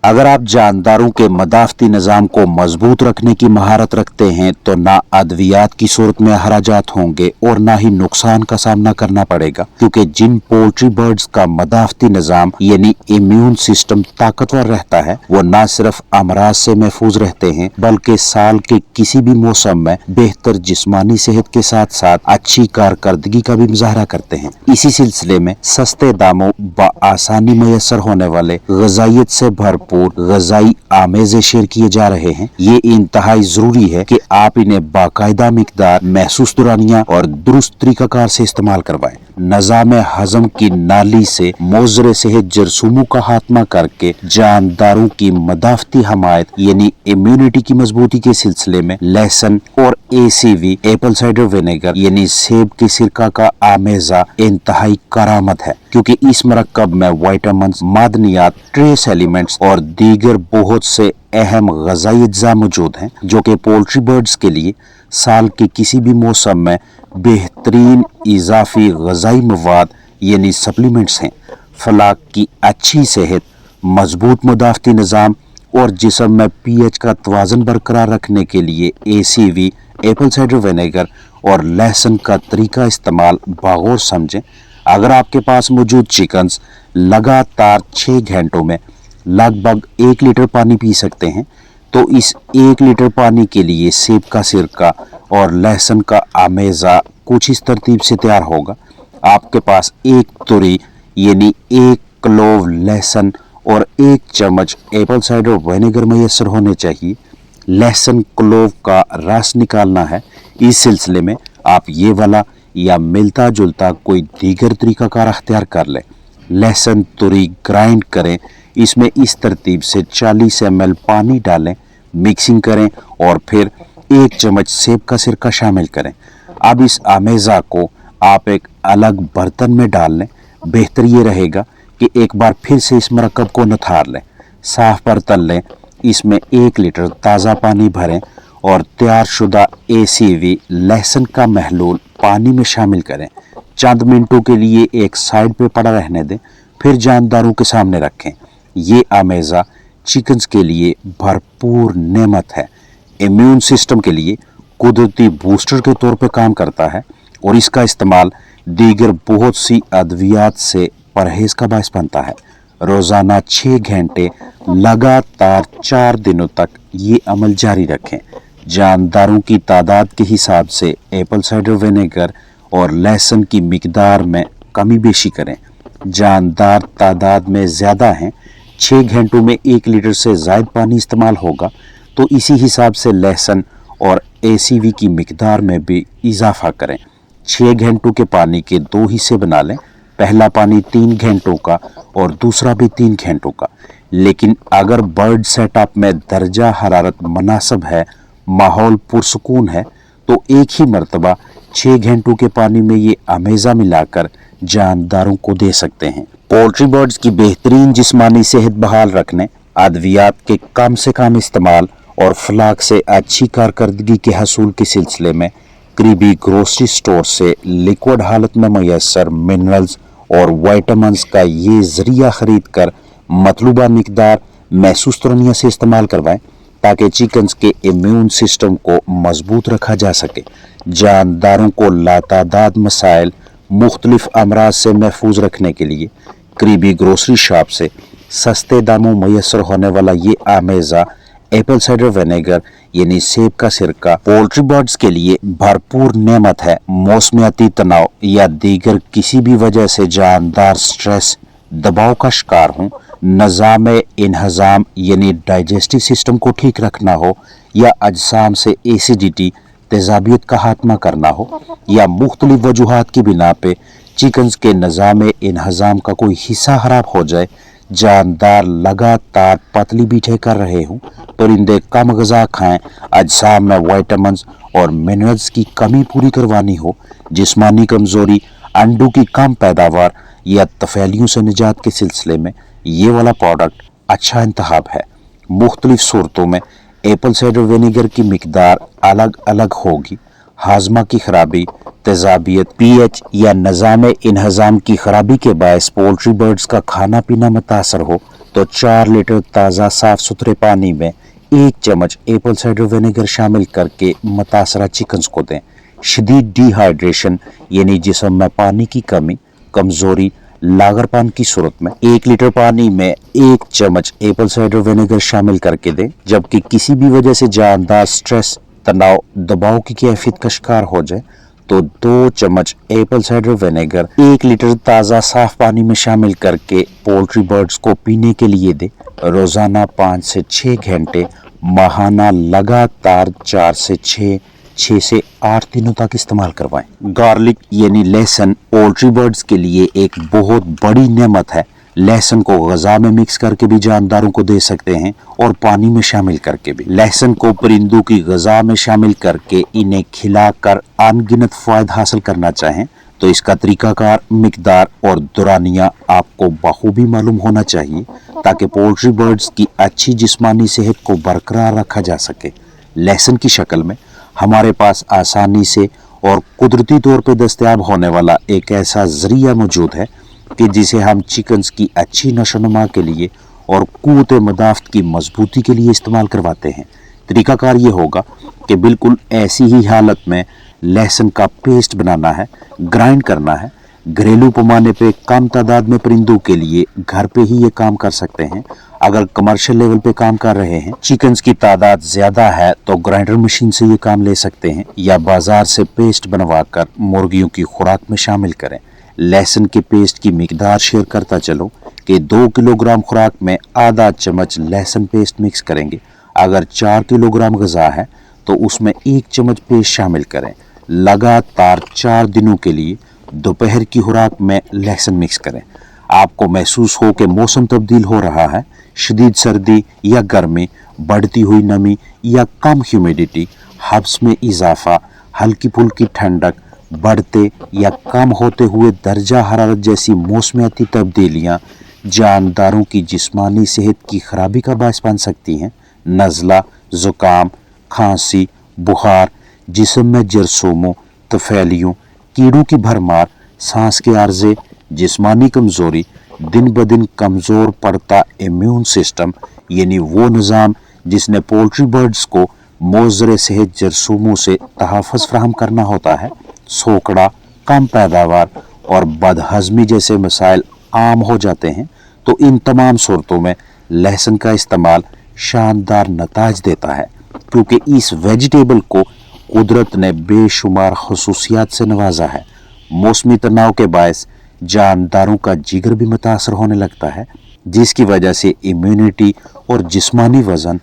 अगर आप जानदारों के मदाफ़ती निज़ाम को मजबूत रखने की महारत रखते हैं तो ना अद्वियात की सूरत में अखराजात होंगे और ना ही नुकसान का सामना करना पड़ेगा, क्योंकि जिन पोल्ट्री बर्ड्स का मदाफ़ती निज़ाम यानी इम्यून सिस्टम ताकतवर रहता है वो न सिर्फ अमराज से महफूज रहते हैं बल्कि साल के किसी भी मौसम में बेहतर जिस्मानी सेहत के साथ साथ अच्छी कारकर्दगी का भी मुजाहरा करते हैं। इसी सिलसिले में सस्ते दामों बआसानी मैसर होने वाले ग़िज़ाइयत से भरपूर ग़िज़ाई आमेज़े शेयर किए जा रहे हैं। ये इंतहाई जरूरी है कि आप इन्हें बाकायदा मिकदार, महसूस दुरानिया और दुरुस्त तरीकाकार से इस्तेमाल करवाएं। निज़ाम हज़म की नाली से मोज़रे सेहत जरसूमों का खात्मा करके जानदारों की मदाफ़ती हमायत यानी इम्यूनिटी की मजबूती के सिलसिले में लहसुन और ACV एप्पल साइडर विनेगर यानी सेब के सिरका का आमेज़ा इंतहाई करामत है, क्योंकि इस मरकब में विटामिन, मादनियात, ट्रेस एलिमेंट्स और दीगर बहुत से अहम ग़िज़ाई अज्जा मौजूद हैं जो कि पोल्ट्री बर्ड्स के लिए साल के किसी भी मौसम में बेहतरीन इजाफी ग़िज़ाई मवाद यानी सप्लीमेंट्स हैं। फलाक की अच्छी सेहत, मजबूत मुदाफ़ती निज़ाम और जिस्म में pH का तवाज़न बरकरार रखने के लिए ACV एप्पल साइडर विनेगर और लहसुन का तरीका इस्तेमाल बागौर समझें। अगर आपके पास मौजूद चिकन्स लगातार 6 घंटों में लगभग 1 लीटर पानी पी सकते हैं तो इस 1 लीटर पानी के लिए सेब का सिरका और लहसुन का आमेज़ा कुछ इस तरतीब से तैयार होगा। आपके पास 1 तुरी यानी 1 क्लोव लहसुन और 1 चम्मच एप्पल साइडर विनेगर मैसर होने चाहिए। लहसुन क्लोव का रस निकालना है। इस सिलसिले में आप ये वाला या मिलता जुलता कोई दीगर तरीकाकार अख्तियार कर लें। लहसुन तुरी ग्राइंड करें, इसमें इस तरतीब से 40 ml पानी डालें, मिक्सिंग करें और फिर 1 चम्मच सेब का सिरका शामिल करें। अब इस आमेज़ा को आप एक अलग बर्तन में डाल लें। बेहतर ये रहेगा कि एक बार फिर से इस मरकब को नथार लें, साफ बर्तन लें, इसमें 1 लीटर ताज़ा पानी भरें और तैयार शुदा ACV लहसुन का महलूल पानी में शामिल करें। चंद मिनटों के लिए एक साइड पे पड़ा रहने दें, फिर जानदारों के सामने रखें। ये आमेज़ा चिकन्स के लिए भरपूर नेमत है, इम्यून सिस्टम के लिए कुदरती बूस्टर के तौर पे काम करता है और इसका इस्तेमाल दीगर बहुत सी अद्वियात से परहेज का बायस बनता है। रोज़ाना 6 घंटे लगातार 4 दिनों तक ये अमल जारी रखें। जानदारों की तादाद के हिसाब से एप्पल साइडर विनेगर और लहसुन की मिकदार में कमी बेशी करें। जानदार तादाद में ज़्यादा हैं, 6 घंटों में 1 लीटर से ज़ायद पानी इस्तेमाल होगा, तो इसी हिसाब से लहसुन और ACV की मिकदार में भी इजाफा करें। 6 घंटों के पानी के 2 हिस्से बना लें, पहला पानी 3 घंटों का और दूसरा भी 3 घंटों का। लेकिन अगर बर्ड सेटअप में दर्जा हरारत मुनासिब है, माहौल पुरसुकून है, तो एक ही मरतबा 6 घंटों के पानी में ये आमेज़ा मिलाकर जानदारों को दे सकते हैं। पोल्ट्री बर्ड्स की बेहतरीन जिस्मानी सेहत बहाल रखने, अद्वियात के कम से कम इस्तेमाल और फलाक से अच्छी कारकर्दगी के हसूल के सिलसिले में करीबी ग्रोसरी स्टोर से लिक्विड हालत में मैसर मिनरल्स और विटामिन्स का ये ज़रिया खरीद कर मतलूबा मिकदार महसूस तुरनिया से इस्तेमाल करवाएं ताकि चिकन्स के इम्यून सिस्टम को मजबूत रखा जा सके। जानदारों को लातादाद मसाइल, मुख्तलिफ अमराज से महफूज रखने के लिए करीबी ग्रोसरी शॉप से सस्ते दामों मैसर होने वाला ये आमेज़ा एप्पल साइडर विनेगर यानी सेब का सिरका पोल्ट्री बर्ड्स के लिए भरपूर नेमत है। मौसमियाती तनाव या दीगर किसी भी वजह से जानदार स्ट्रेस, दबाव का शिकार हों, निज़ाम इन्हज़ाम यानी डाइजेस्टिव सिस्टम को ठीक रखना हो या अजसाम से एसिडिटी, तेज़ाबियत का खात्मा करना हो या मुख्तलिफ वजूहात की बिना पे चिकन्स के निज़ाम इन्हज़ाम का कोई हिस्सा खराब हो जाए, जानदार लगातार पतली बीठे कर रहे हों, परिंदे कम ग़िज़ा खाएं, अजसाम में विटामिन्स और मिनरल्स की कमी पूरी करवानी हो, जिस्मानी कमज़ोरी, अंडों की कम पैदावार या तफैलियों से निजात के सिलसिले में ये वाला प्रोडक्ट अच्छा इंतखाब है। मुख्तलिफ सूरतों में एप्पल साइडर विनेगर की मिकदार अलग अलग होगी। हाजमा की खराबी, तेज़ाबियत, pH या निज़ाम इन्हज़ाम की खराबी के बायस पोल्ट्री बर्ड्स का खाना पीना मुतासर हो तो 4 लीटर ताज़ा साफ सुथरे पानी में 1 चम्मच एप्पल साइडर विनेगर शामिल करके मुतासरा चिकन्स को दें। शदीद डिहाइड्रेशन यानी जिस्म में पानी की कमी, कमजोरी, लागरपान की सूरत में 1 लीटर पानी में 1 चम्मच एप्पल साइडर विनेगर शामिल करके दें। जबकि किसी भी वजह से जानदार स्ट्रेस, तनाव, दबाव की कैफियत का शिकार हो जाए तो 2 चम्मच एप्पल साइडर विनेगर 1 लीटर ताज़ा साफ पानी में शामिल करके पोल्ट्री बर्ड्स को पीने के लिए दें। रोजाना 5 से 6 घंटे, माहाना लगातार 4 से 6 से 8 दिनों तक इस्तेमाल करवाएं। गार्लिक यानी लहसुन पोल्ट्री बर्ड्स के लिए एक बहुत बड़ी नेमत है। लहसुन को ग़िज़ा में मिक्स करके भी जानदारों को दे सकते हैं और पानी में शामिल करके भी। लहसुन को परिंदों की ग़िज़ा में शामिल करके इन्हें खिलाकर अनगिनत फ़ायदा हासिल करना चाहें तो इसका तरीकाकार, मिकदार और दुरानिया आपको बखूबी मालूम होना चाहिए ताकि पोल्ट्री बर्ड्स की अच्छी जिस्मानी सेहत को बरकरार रखा जा सके। लहसुन की शक्ल में हमारे पास आसानी से और कुदरती तौर पर दस्तयाब होने वाला एक ऐसा ज़रिया मौजूद है कि जिसे हम चिकन्स की अच्छी नशोनुमा के लिए और क़ुव्वत मदाफ़त की मजबूती के लिए इस्तेमाल करवाते हैं। तरीकाकार ये होगा कि बिल्कुल ऐसी ही हालत में लहसुन का पेस्ट बनाना है, ग्राइंड करना है। घरेलू पैमाने पे कम तादाद में परिंदों के लिए घर पे ही ये काम कर सकते हैं। अगर कमर्शियल लेवल पे काम कर रहे हैं, चिकन्स की तादाद ज़्यादा है तो ग्राइंडर मशीन से ये काम ले सकते हैं या बाजार से पेस्ट बनवा कर मुर्गियों की खुराक में शामिल करें। लहसुन के पेस्ट की मिकदार शेयर करता चलो कि 2 किलोग्राम खुराक में आधा चम्मच लहसुन पेस्ट मिक्स करेंगे। अगर 4 किलोग्राम ग़िज़ा है तो उसमें 1 चम्मच पेस्ट शामिल करें। लगातार 4 दिनों के लिए दोपहर की खुराक में लहसुन मिक्स करें। आपको महसूस हो कि मौसम तब्दील हो रहा है, शदीद सर्दी या गर्मी, बढ़ती हुई नमी या कम ह्यूमिडिटी, हब्स में इजाफा, हल्की फुल्की ठंडक, बढ़ते या कम होते हुए दर्जा हरारत जैसी मौसमियाती तब्दीलियाँ जानदारों की जिस्मानी सेहत की खराबी का बायस बन सकती हैं। नज़ला, ज़ुकाम, खांसी, बुखार, जिस्म में जरसूमों, तफैलियों, कीड़ों की भरमार, सांस के आर्जे, जिस्मानी कमज़ोरी, दिन ब दिन कमज़ोर पड़ता इम्यून सिस्टम यानी वो निज़ाम जिसने पोल्ट्री बर्ड्स को मोज़र सेहत जरसूमों से तहफ़्फ़ुज़ फराहम करना होता है, सोकड़ा, कम पैदावार और बदहज़मी जैसे मसाइल आम हो जाते हैं। तो इन तमाम सूरतों में लहसुन का इस्तेमाल शानदार नताज देता है क्योंकि इस वेजिटेबल को कुदरत ने बेशुमार खसूसियात से नवाजा है। मौसमी तनाव के बायस जानदारों का जिगर भी मुतासर होने लगता है जिसकी वजह से इम्यूनिटी और जिस्मानी वज़न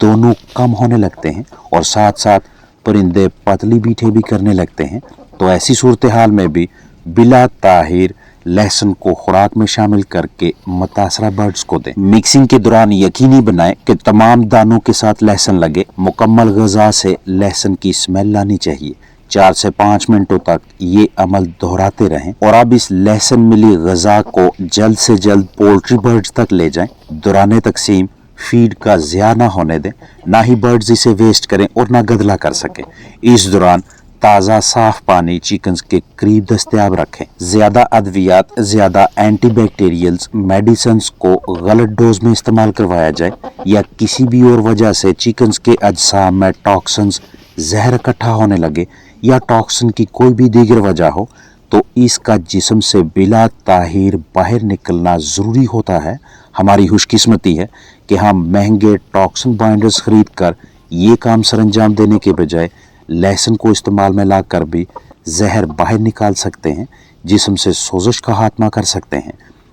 दोनों कम होने लगते हैं और साथ साथ परिंदे पतली बीठे भी करने लगते हैं। तो ऐसी सूरत हाल में भी बिला ताहिर लहसुन को खुराक में शामिल करके मुतासरा बर्ड्स को दें। मिक्सिंग के दौरान यकीनी बनाएं कि तमाम दानों के साथ लहसुन लगे। मुकम्मल ग़िज़ा से लहसुन की स्मेल लानी चाहिए। 4 से 5 मिनटों तक ये अमल दोहराते रहें और अब इस लहसुन मिली ग़िज़ा को जल्द से जल्द पोल्ट्री बर्ड्स तक ले जाएं। दौरान तकसीम फीड का ज़िया ना होने दें, ना ही बर्ड्स इसे वेस्ट करें और ना गदला कर सकें। इस दौरान ताज़ा साफ पानी चिकन्स के करीब दस्तयाब रखें। ज़्यादा अद्वियात, ज़्यादा एंटीबैक्टीरियल्स मेडिसिन्स को गलत डोज में इस्तेमाल करवाया जाए या किसी भी और वजह से चिकन्स के अजसाम में टॉक्सिन्स, जहर इकट्ठा होने लगे या टॉक्सिन की कोई भी दीगर वजह हो तो इसका जिस्म से बिला ताहिर बाहर निकलना ज़रूरी होता है। हमारी खुशकिस्मती है कि हम महंगे टॉक्सिन बाइंडर्स खरीद कर ये काम सरअंजाम देने के बजाय लहसुन को इस्तेमाल में लाकर भी जहर बाहर निकाल सकते हैं, जिस्म से सोजिश का खात्मा कर सकते हैं।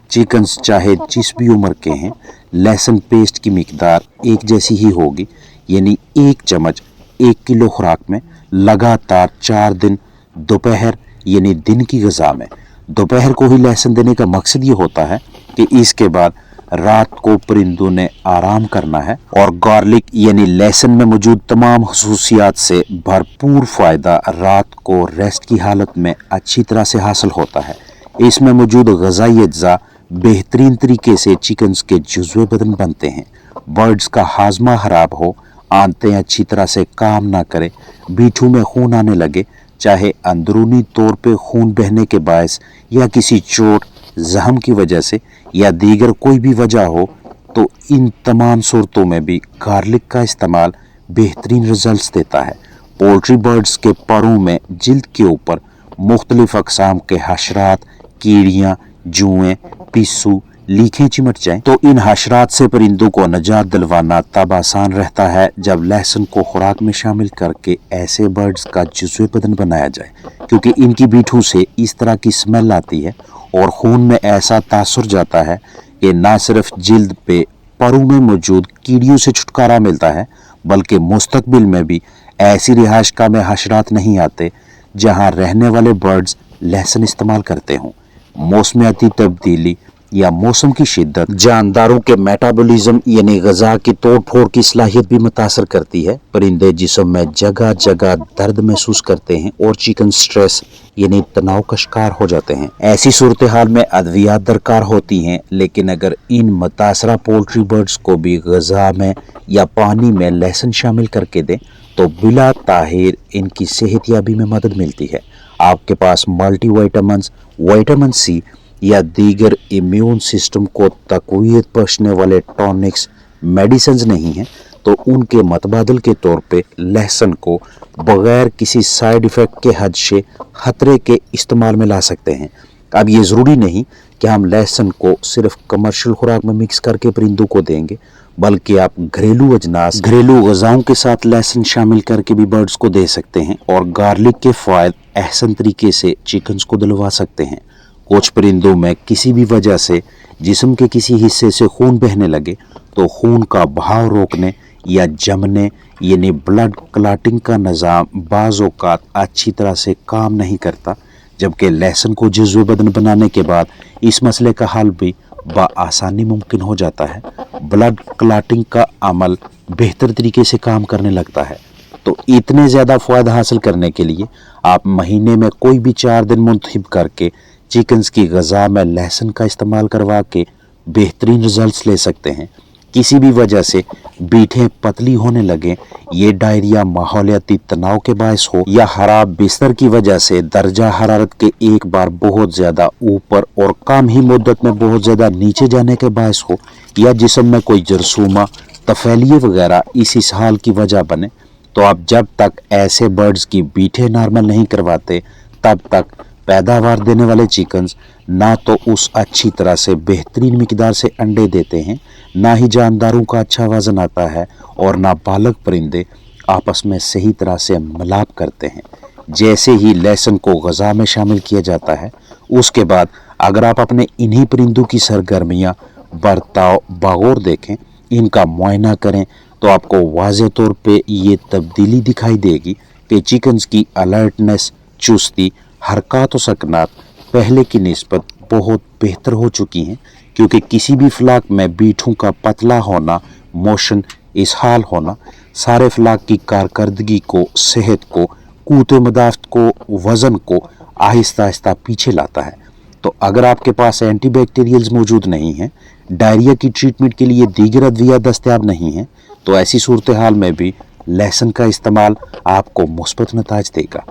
चिकन्स चाहे जिस भी उम्र के हैं, लहसुन पेस्ट की मिकदार एक जैसी ही होगी, यानी 1 चम्मच 1 किलो खुराक में लगातार 4 दिन दोपहर यानी दिन की ग़िज़ा में। दोपहर को ही लहसुन देने का मकसद ये होता है कि इसके बाद रात को परिंदों ने आराम करना है और गार्लिक यानी लहसुन में मौजूद तमाम खसूसियात से भरपूर फ़ायदा रात को रेस्ट की हालत में अच्छी तरह से हासिल होता है। इसमें मौजूद ग़िज़ाई अज्जा बेहतरीन तरीके से चिकन्स के जुज़्वे बदन बनते हैं। बर्ड्स का हाजमा ख़राब हो, आंतें अच्छी तरह से काम ना करें, बीठू में खून आने लगे, चाहे अंदरूनी तौर पे खून बहने के बायस या किसी चोट, जख्म की वजह से या दीगर कोई भी वजह हो, तो इन तमाम सूरतों में भी गार्लिक का इस्तेमाल बेहतरीन रिजल्ट्स देता है। पोल्ट्री बर्ड्स के परों में जिल्द के ऊपर मुख्तलिफ अक़साम के हशरात, कीड़ियाँ, जुएँ, पिस्सू, लीखें चिमट जाएं तो इन हशरात से परिंदों को निजात दिलवाना तब आसान रहता है जब लहसुन को खुराक में शामिल करके ऐसे बर्ड्स का जुज़्वे बदन बनाया जाए, क्योंकि इनकी बीठों से इस तरह की स्मेल आती है और खून में ऐसा तासुर जाता है कि न सिर्फ जिल्द पे परों में मौजूद कीड़ियों से छुटकारा मिलता है, बल्कि मुस्तकबिल में भी ऐसी रिहाइशगाह में हशरात नहीं आते जहां रहने वाले बर्ड्स लहसुन इस्तेमाल करते हों। मौसमियाती तब्दीली या मौसम की शिद्दत जानदारों के मेटाबॉलिज्म यानी ग़िज़ा की तोड़ फोड़ की सलाहियत भी मुतासर करती है। परिंदे जिस्म में जगह जगह दर्द महसूस करते हैं और चिकन स्ट्रेस यानी तनाव का शिकार हो जाते हैं। ऐसी सूरत हाल में अद्वियात दरकार होती हैं, लेकिन अगर इन मुतासरा पोल्ट्री बर्ड्स को भी ग़िज़ा में या पानी में लहसुन शामिल करके दें तो बिला ताहिर इनकी सेहतयाबी में मदद मिलती है। आपके पास मल्टी विटामिन्स, विटामिन सी या दीगर इम्यून सिस्टम को तक़वियत बख्शने वाले टॉनिक्स, मेडिसिन नहीं हैं तो उनके मतबादल के तौर पे लहसुन को बगैर किसी साइड इफ़ेक्ट के हद से खतरे के इस्तेमाल में ला सकते हैं। अब ये ज़रूरी नहीं कि हम लहसुन को सिर्फ कमर्शियल खुराक में मिक्स करके परिंदों को देंगे, बल्कि आप घरेलू अजनास, घरेलू ग़िज़ाओं के साथ लहसुन शामिल करके भी बर्ड्स को दे सकते हैं और गार्लिक के फ़ायदे अहसन तरीके से चिकन्स को दिलवा सकते हैं। कुछ परिंदों में किसी भी वजह से जिस्म के किसी हिस्से से खून बहने लगे तो खून का बहाव रोकने या जमने यानी ब्लड क्लॉटिंग का निज़ाम बाज़ औक़ात अच्छी तरह से काम नहीं करता, जबकि लहसुन को जुज़्वे बदन बनाने के बाद इस मसले का हल भी बआसानी मुमकिन हो जाता है। ब्लड क्लॉटिंग का अमल बेहतर तरीके से काम करने लगता है। तो इतने ज़्यादा फ़ायदा हासिल करने के लिए आप महीने में कोई भी 4 दिन मुंतखब करके चिकन्स की ग़िज़ा में लहसुन का इस्तेमाल करवा के बेहतरीन रिजल्ट्स ले सकते हैं। किसी भी वजह से बीठें पतली होने लगे, ये डायरिया माहौलियाती तनाव के बायस हो या खराब बिस्तर की वजह से दर्जा हरारत के एक बार बहुत ज़्यादा ऊपर और कम ही मुद्दत में बहुत ज़्यादा नीचे जाने के बायस हो, या जिस्म में कोई जरसूमा, तफैलिए वगैरह इस हाल की वजह बने, तो आप जब तक ऐसे बर्ड्स की बीठें नॉर्मल नहीं करवाते तब तक पैदावार देने वाले चिकन्स ना तो उस अच्छी तरह से बेहतरीन मिकदार से अंडे देते हैं, ना ही जानदारों का अच्छा वज़न आता है और ना बालक परिंदे आपस में सही तरह से मिलाप करते हैं। जैसे ही लहसुन को ग़िज़ा में शामिल किया जाता है, उसके बाद अगर आप अपने इन्हीं परिंदों की सरगर्मियाँ, बर्ताव बगौर देखें, इनका मुआयना करें, तो आपको वाज़ेह तौर पे ये तब्दीली दिखाई देगी कि चिकन्स की अलर्टनेस, चुस्ती, हरकत और सकनात पहले की निस्बत बहुत बेहतर हो चुकी हैं, क्योंकि किसी भी फ्लाक में बीठों का पतला होना, मोशन इसहाल होना सारे फ्लाक की कारकर्दगी को, सेहत को, क़ुव्वत मदाफ़त को, वज़न को आहिस्ता आहिस्ता पीछे लाता है। तो अगर आपके पास एंटीबैक्टीरियल्स मौजूद नहीं हैं, डायरिया की ट्रीटमेंट के लिए दीगर अद्वियात दस्तयाब नहीं हैं, तो ऐसी सूरत हाल में भी लहसुन का इस्तेमाल आपको मुस्बत नताज देगा।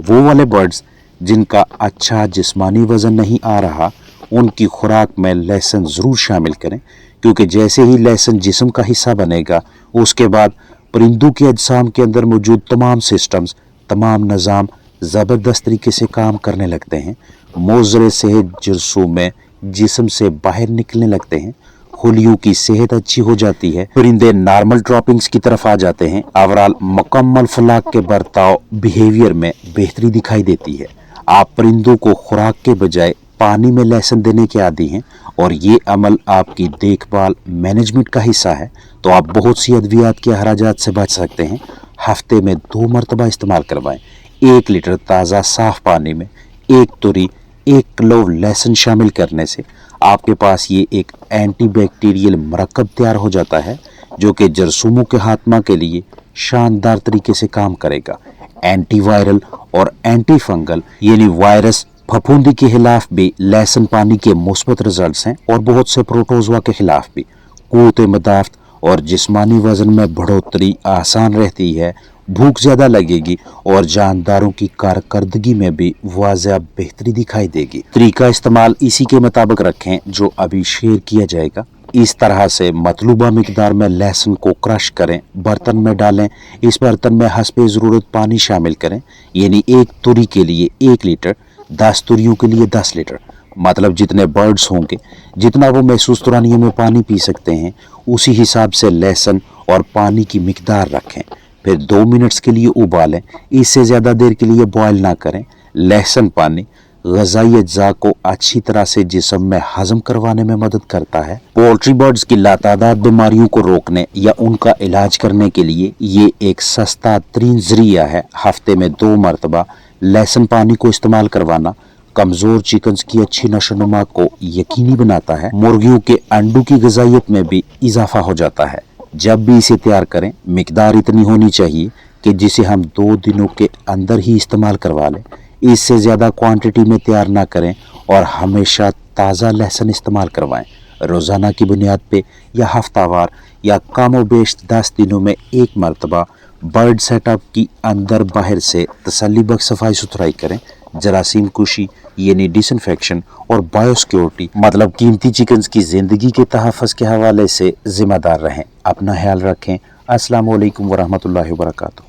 वो वाले बर्ड्स जिनका अच्छा जिस्मानी वज़न नहीं आ रहा, उनकी खुराक में लहसुन ज़रूर शामिल करें, क्योंकि जैसे ही लहसुन जिस्म का हिस्सा बनेगा, उसके बाद परिंदों के अजसाम के अंदर मौजूद तमाम सिस्टम्स, तमाम निज़ाम ज़बरदस्त तरीके से काम करने लगते हैं। मोज़रे सेहत जरसूमें जिस्म से बाहर निकलने लगते हैं, खुलियों की सेहत अच्छी हो जाती है, परिंदे नॉर्मल ड्रॉपिंग्स की तरफ आ जाते हैं। ओवरऑल मुकम्मल फलाक के बर्ताव, बिहेवियर में बेहतरी दिखाई देती है। आप परिंदों को खुराक के बजाय पानी में लहसुन देने के आदी हैं और ये अमल आपकी देखभाल मैनेजमेंट का हिस्सा है, तो आप बहुत सी अद्वियात के अखराजात से बच सकते हैं। हफ्ते में 2 मरतबा इस्तेमाल करवाएं। 1 लीटर ताज़ा साफ़ पानी में 1 तुरी 1 क्लोव लहसुन शामिल करने से आपके पास ये एक एंटीबैक्टीरियल मरकब तैयार हो जाता है, जो कि जरसूमों के खात्मा के लिए शानदार तरीके से काम करेगा। एंटीवायरल और एंटी फंगल यानी वायरस, फफूंदी के खिलाफ भी लहसुन पानी के मुस्बत रिजल्ट्स हैं और बहुत से प्रोटोजोआ के खिलाफ भी। क़ुव्वत मदाफ़त और जिस्मानी वज़न में बढ़ोतरी आसान रहती है, भूख ज़्यादा लगेगी और जानदारों की कारकर्दगी में भी वाज़ह बेहतरी दिखाई देगी। तरीका इस्तेमाल इसी के मुताबिक रखें जो अभी शेयर किया जाएगा। इस तरह से मतलूबा मिकदार में लहसुन को क्रश करें, बर्तन में डालें। इस बर्तन में हस्बे ज़रूरत पानी शामिल करें, यानी एक तुरी के लिए 1 लीटर, 10 तुरियों के लिए 10 लीटर। मतलब जितने बर्ड्स होंगे, जितना वो महसूस तुरानिये में पानी पी सकते हैं, उसी हिसाब से लहसुन और पानी की मिकदार रखें। फिर 2 मिनट्स के लिए उबालें, इससे ज़्यादा देर के लिए बॉयल ना करें। लहसुन पानी ग़िज़ाई अज्जा को अच्छी तरह से जिस्म में हज़म करवाने में मदद करता है। पोल्ट्री बर्ड्स की लातादाद बीमारियों को रोकने या उनका इलाज करने के लिए ये एक सस्ता तरीन ज़रिया है। हफ्ते में 2 मरतबा लहसुन पानी को इस्तेमाल करवाना कमज़ोर चिकन्स की अच्छी नशोनुमा को यकीनी बनाता है। मुर्गियों के अंडों की ग़िज़ाइयत में भी इजाफा हो जाता है। जब भी इसे तैयार करें, मिकदार इतनी होनी चाहिए कि जिसे हम 2 दिनों के अंदर ही इस्तेमाल करवा लें। इससे ज़्यादा क्वांटिटी में तैयार ना करें और हमेशा ताज़ा लहसुन इस्तेमाल करवाएं। रोज़ाना की बुनियाद पे या हफ्तावार या कम बेश 10 दिनों में 1 मरतबा बर्ड सेटअप की अंदर बाहर से तसल्लीबख्श सफाई सुथराई करें। जरासीम कुशी यानी डिसइंफेक्शन और बायोसिक्योरिटी मतलब कीमती चिकन्स की ज़िंदगी के तहफ़्फ़ुज़ के हवाले से ज़िम्मेदार रहें। अपना ख्याल रखें। अस्सलामु अलैकुम वरहमतुल्लाहि वबरकातुहू।